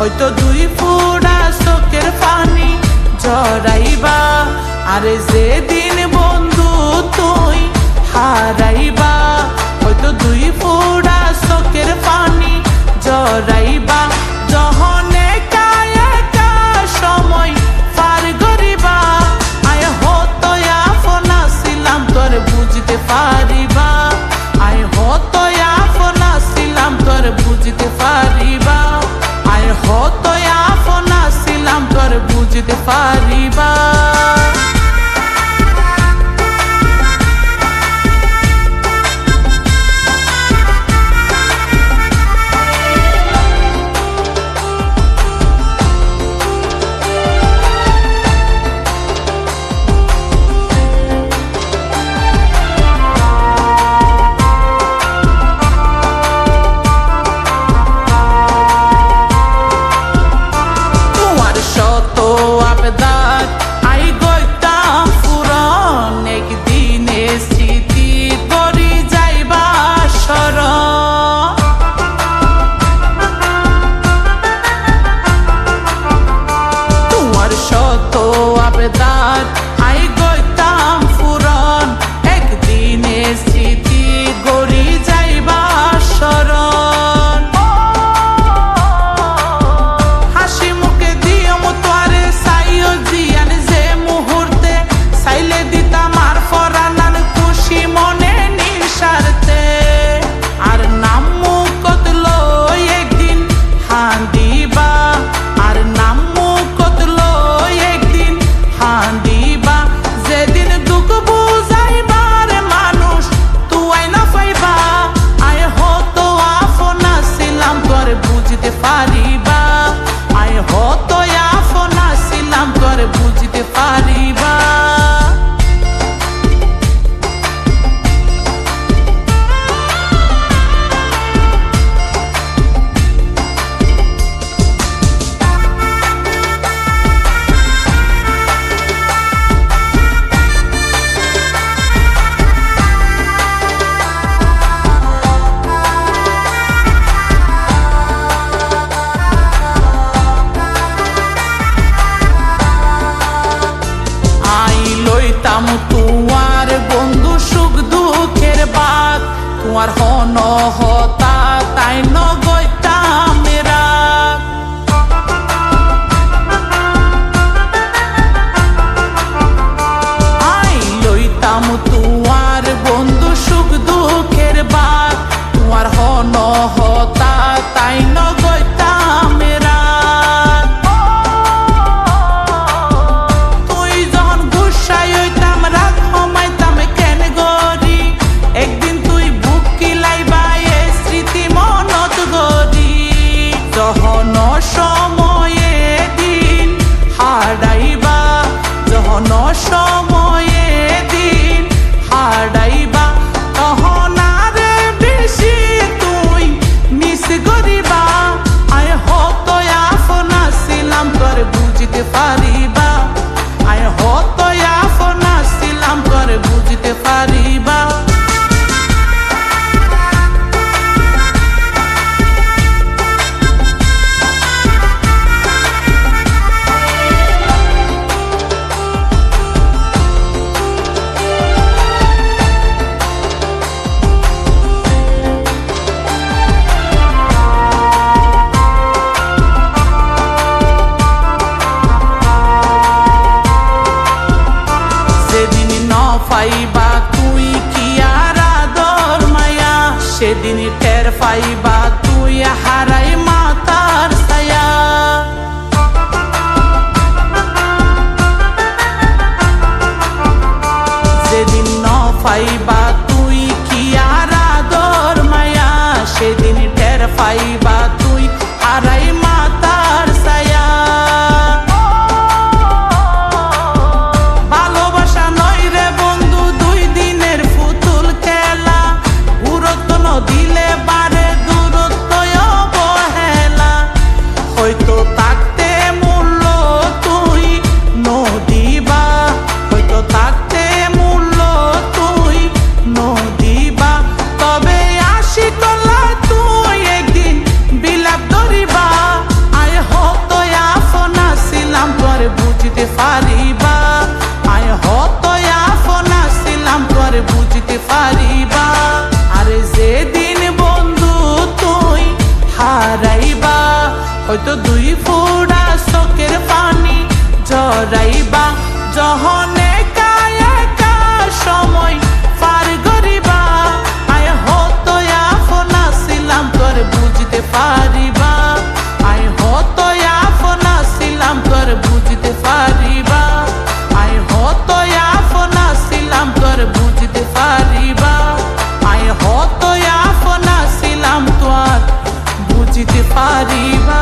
হয়তো দুই ফোঁটা চোখের পানি জড়াইবা। আরে যেদিন বন্ধু তুই হারাইবা, হয়তো দুই ফোঁটা চোখের পানি জড়াইবা। যখন একা একা সময় পার করিবা, আয় হতো আপন ছিলাম তোর বুঝতে পারিবা, আয় হতো আপন ছিলাম তোর বুঝতে পারিবা, আয় হতো আপন ছিলাম তোর বুঝতে পারিবা। তোমার বন্ধু সুখ দুঃখের বাত, তোমার হন হতা তাই নগৈতাম মেরা। আই লইতাম তোমার বন্ধু সুখ দুঃখের বাত, তোমার হন হতা তাই নগৈতাম মেরা। সময়ে দিন হারাইবা, তখন আর বেশি তুই মিস করিবা, আয় হতো আপন ছিলাম তোর বুঝতে পারিবা, আয় হতো আপন ছিলাম তোর বুঝতে পারিবা। পাইবা তুই কি আর আদর মায়া, সেদিন টের পাইবা তুই হারাই মাতার ছায়া। যেদিন ন পাইবা তুই কি আর আদর মায়া, সেদিন টের পাইবা তুই হারাই মাতার ছায়া। দিলে বারে দূরত্ব অবহেলা, হয়তো থাকতে মূল্য তুই নদিবা, হয়তো থাকতে মূল্য তুই নদিবা, তবে আশি তলা তুই একদিন বিলাপ ধরিবা। হয়তো 2 ফোঁটা চোখের পানি জরাইবা জহনে কায়া কা সময় পার করিবা আয় হতো আপন ছিলাম তোর বুঝতে পারিবা আয় হতো আপন ছিলাম তোর বুঝতে পারিবা আয় হতো আপন ছিলাম তোর বুঝতে পারিবা আয় হতো আপন ছিলাম তোর বুঝতে পারিবা।